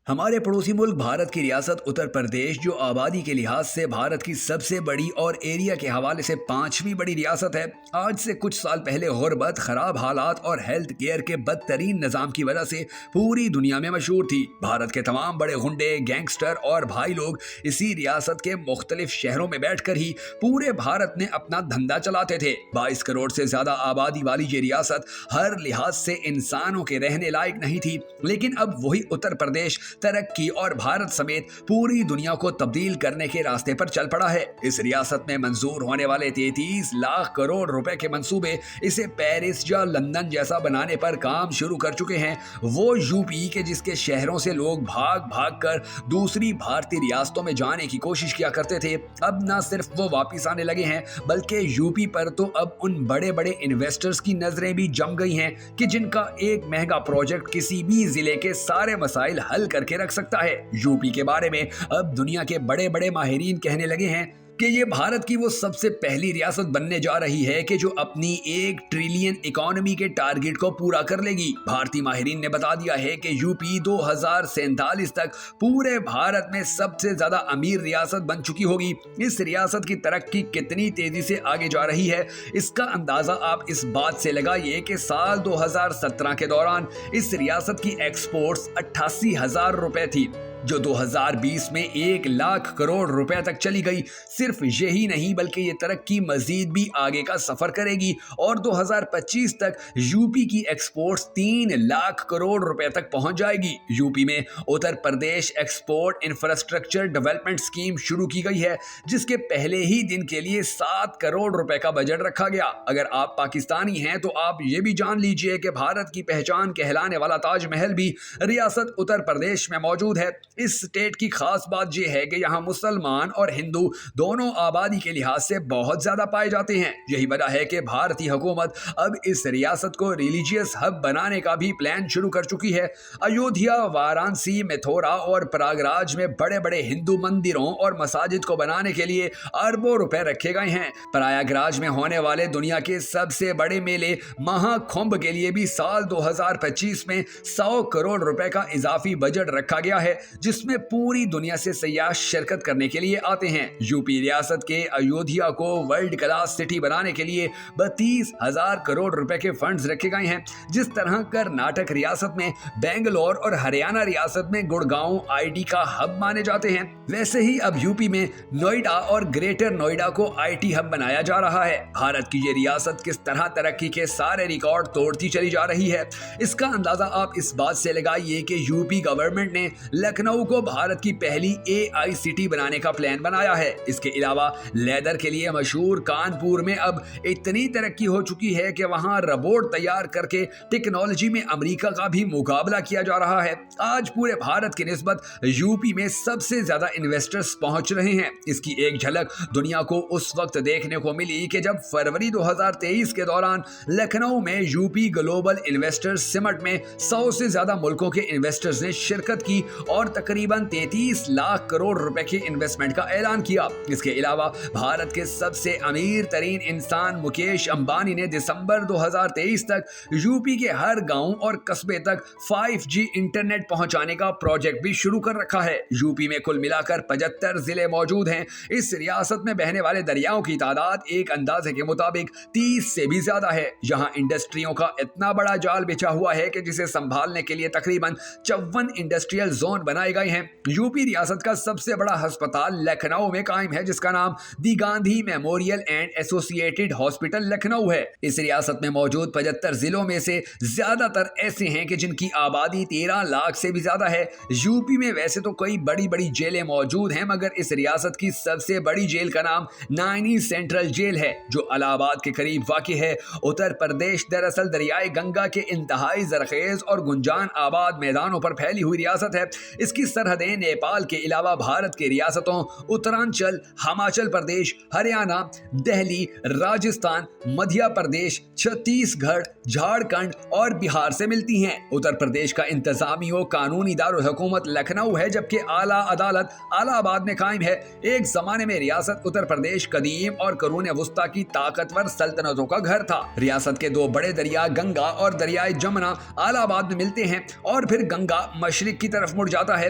ہمارے پڑوسی ملک بھارت کی ریاست اتر پردیش، جو آبادی کے لحاظ سے بھارت کی سب سے بڑی اور ایریا کے حوالے سے 5ویں بڑی ریاست ہے، آج سے کچھ سال پہلے غربت، خراب حالات اور ہیلتھ کیئر کے بدترین نظام کی وجہ سے پوری دنیا میں مشہور تھی۔ بھارت کے تمام بڑے غنڈے، گینگسٹر اور بھائی لوگ اسی ریاست کے مختلف شہروں میں بیٹھ کر ہی پورے بھارت میں اپنا دھندا چلاتے تھے۔ 22 کروڑ سے زیادہ آبادی والی یہ ریاست ہر لحاظ سے انسانوں کے رہنے لائق نہیں تھی، لیکن اب وہی اتر پردیش ترقی اور بھارت سمیت پوری دنیا کو تبدیل کرنے کے راستے پر چل پڑا ہے۔ اس ریاست میں منظور ہونے والے 33 لاکھ کروڑ روپے کے منصوبے اسے پیرس یا لندن جیسا بنانے پر کام شروع کر چکے ہیں۔ وہ یو پی کے جس کے شہروں سے لوگ بھاگ بھاگ کر دوسری بھارتی ریاستوں میں جانے کی کوشش کیا کرتے تھے، اب نہ صرف وہ واپس آنے لگے ہیں بلکہ یو پی پر تو اب ان بڑے بڑے انویسٹرز کی نظریں بھی جم گئی ہیں کہ جن کا ایک مہنگا پروجیکٹ کسی بھی ضلع کے سارے مسائل حل کر کے رکھ سکتا ہے۔ یو پی کے بارے میں اب دنیا کے بڑے بڑے ماہرین کہنے لگے ہیں کہ یہ بھارت کی وہ سب سے پہلی ریاست بننے جا رہی ہے کہ جو اپنی 1 ٹریلین اکانومی کے ٹارگٹ کو پورا کر لے گی۔ بھارتی ماہرین نے بتا دیا ہے کہ یو پی 2047 تک پورے بھارت میں سب سے زیادہ امیر ریاست بن چکی ہوگی۔ اس ریاست کی ترقی کتنی تیزی سے آگے جا رہی ہے، اس کا اندازہ آپ اس بات سے لگائیے کہ سال 2017 کے دوران اس ریاست کی ایکسپورٹس 88,000 روپے تھی، جو 2020 میں 1 لاکھ کروڑ روپے تک چلی گئی۔ صرف یہی نہیں بلکہ یہ ترقی مزید بھی آگے کا سفر کرے گی اور 2025 تک یو پی کی ایکسپورٹس 3 لاکھ کروڑ روپے تک پہنچ جائے گی۔ یو پی میں Uttar Pradesh export infrastructure development scheme شروع کی گئی ہے، جس کے پہلے ہی دن کے لیے 7 کروڑ روپے کا بجٹ رکھا گیا۔ اگر آپ پاکستانی ہیں تو آپ یہ بھی جان لیجئے کہ بھارت کی پہچان کہلانے والا تاج محل بھی ریاست اتر پردیش میں موجود ہے۔ اس اسٹیٹ کی خاص بات یہ ہے کہ یہاں مسلمان اور ہندو دونوں آبادی کے لحاظ سے بہت زیادہ پائے جاتے ہیں۔ یہی وجہ ہے کہ بھارتی حکومت اب اس ریاست کو ریلیجیس ہب بنانے کا بھی پلان شروع کر چکی ہے۔ ایودھیا، وارانسی، متھورا اور پراگراج میں بڑے بڑے ہندو مندروں اور مساجد کو بنانے کے لیے اربوں روپے رکھے گئے ہیں۔ پراگراج میں ہونے والے دنیا کے سب سے بڑے میلے مہا کمبھ کے لیے بھی سال 2025 میں 100 کروڑ روپے کا اضافی بجٹ رکھا گیا ہے، جس میں پوری دنیا سے سیاح شرکت کرنے کے لیے آتے ہیں۔ یو پی ریاست کے ایودھیا کو ورلڈ کلاس سٹی بنانے کے لیے 32,000 کروڑ روپے کے فنڈز رکھے گئے ہیں۔ جس طرح کرناٹک ریاست میں بنگلور اور ہریانہ ریاست میں گڑگاؤں IT کا ہب مانے جاتے ہیں، ویسے ہی اب یو پی میں نوئیڈا اور گریٹر نوئیڈا کو IT ہب بنایا جا رہا ہے۔ بھارت کی یہ ریاست کس طرح ترقی کے سارے ریکارڈ توڑتی چلی جا رہی ہے، اس کا اندازہ آپ اس بات سے لگائیے کہ یو پی گورنمنٹ نے لکھنؤ کو بھارت کی پہلی AI سٹی بنانے کا پلان بنایا ہے۔ اس کے علاوہ لیدر کے لیے مشہور کانپور میں اب اتنی ترقی ہو چکی ہے کہ وہاں روبوٹ تیار کر کے ٹیکنالوجی میں امریکہ کا بھی مقابلہ کیا جا رہا ہے۔ آج پورے بھارت کی نسبت یو پی میں سب سے زیادہ انویسٹرز پہنچ رہے ہیں۔ اس کی ایک جھلک دنیا کو اس وقت دیکھنے کو ملی کہ جب فروری 2023 کے دوران لکھنؤ میں یو پی گلوبل انویسٹرز سمٹ میں 100 سے زیادہ ملکوں کے انویسٹرز نے شرکت کی اور تقریباً 33 لاکھ کروڑ روپے کی انویسٹمنٹ کا اعلان کیا۔ اس کے علاوہ بھارت کے سب سے امیر ترین انسان مکیش امبانی نے دسمبر 2023 تک یو پی کے ہر گاؤں اور قصبے تک 5G انٹرنیٹ پہنچانے کا پروجیکٹ بھی شروع کر رکھا ہے۔ یو پی میں کل ملا کر 75 ضلع موجود ہیں۔ اس ریاست میں بہنے والے دریاؤں کی تعداد ایک اندازے کے مطابق 30 سے بھی زیادہ ہے۔ یہاں انڈسٹریوں کا اتنا بڑا جال بچھا ہوا ہے کہ جسے سنبھالنے کے لیے تقریباً 54 انڈسٹریل زون بنائے گئے ہیں۔ یو پی ریاست کا سب سے بڑا ہسپتال لکھنؤ میں قائم ہے، جس کا نام the Gandhi memorial and associated hospital Lucknow ہے۔ اس ریاست میں موجود 75 ضلعوں میں سے زیادہ تر ایسے ہیں کہ جن کی آبادی 13 لاکھ سے بھی زیادہ ہے۔ یو پی میں ویسے تو کئی بڑی بڑی جیلیں موجود ہیں، مگر اس ریاست کی سب سے بڑی جیل کا نام نائنی سینٹرل جیل ہے، جو الہ آباد کے قریب واقع ہے۔ اتر پردیش دراصل دریائے گنگا کے انتہائی زرخیز اور گنجان آباد میدانوں پر پھیلی ہوئی ریاست ہے۔ اس کی سرحدیں نیپال کے علاوہ بھارت کے ریاستوں اترانچل، ہماچل پردیش، ہریانہ، دہلی، راجستھان، مدھیہ پردیش، چھتیس گڑھ، جھارکھنڈ اور بہار سے ملتی ہیں۔ اتر پردیش کا انتظامی و قانونی دارالحکومت لکھنؤ ہے، جبکہ اعلیٰ عدالت الہ آباد میں قائم ہے۔ ایک زمانے میں ریاست اتر پردیش قدیم اور قرون وسطیٰ کی طاقتور سلطنتوں کا گھر تھا۔ ریاست کے 2 بڑے دریا گنگا اور دریائے جمنا الہ آباد میں ملتے ہیں اور پھر گنگا مشرق کی طرف مڑ جاتا ہے۔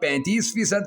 35%,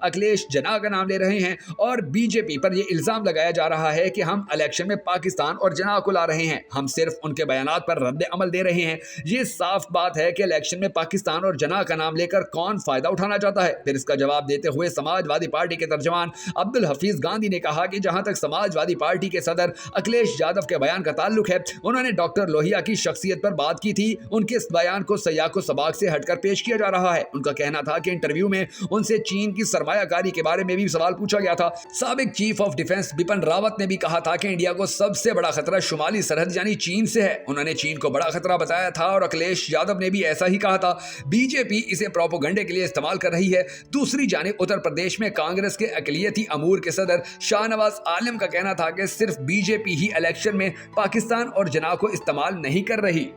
اکھلیش جناح کا نام لے رہے ہیں اور بی جے پی پر یہ الزام لگایا جا رہا ہے کہ ہم الیکشن میں پاکستان اور جناح کو لا رہے ہیں، ہم صرف ان کے بیانات پر رد عمل دے رہے ہیں۔ یہ صاف بات ہے کہ الیکشن میں پاکستان اور جناح کا نام لے کر کون فائدہ اٹھانا چاہتا ہے۔ پھر اس کا جواب دیتے ہوئے سماج وادی پارٹی کے ترجمان عبدالحفیظ گاندھی نے کہا کہ جہاں تک سماج وادی پارٹی کے صدر اکھلیش یادو کے بیان کا تعلق ہے، انہوں نے ڈاکٹر لوہیا کی شخصیت پر بات کی تھی۔ ان کے اس بیان کو سیاق و سباق سے ہٹ کر پیش کیا جا رہا ہے۔ ان کا کہنا تھا کہ انٹرویو میں ان سے چین کی سرمایہ کاری کے بارے میں بھی سوال پوچھا گیا تھا۔ سابق chief of defence Bipin Rawat نے بھی کہا تھا کہ انڈیا کو سب سے بڑا خطرہ شمالی سرحد یعنی چین سے ہے۔ انہوں نے چین کو بڑا خطرہ بتایا تھا اور اکھلیش یادو نے بھی ایسا ہی کہا تھا۔ بی جے پی اسے پروپیگنڈے کے لیے استعمال کر رہی ہے۔ دوسری جانب اتر پردیش میں کانگریس کے اقلیتی امور کے صدر شاہ نواز عالم کا کہنا تھا کہ صرف بی جے پی ہی الیکشن میں پاکستان اور جناح کو استعمال نہیں کر رہی۔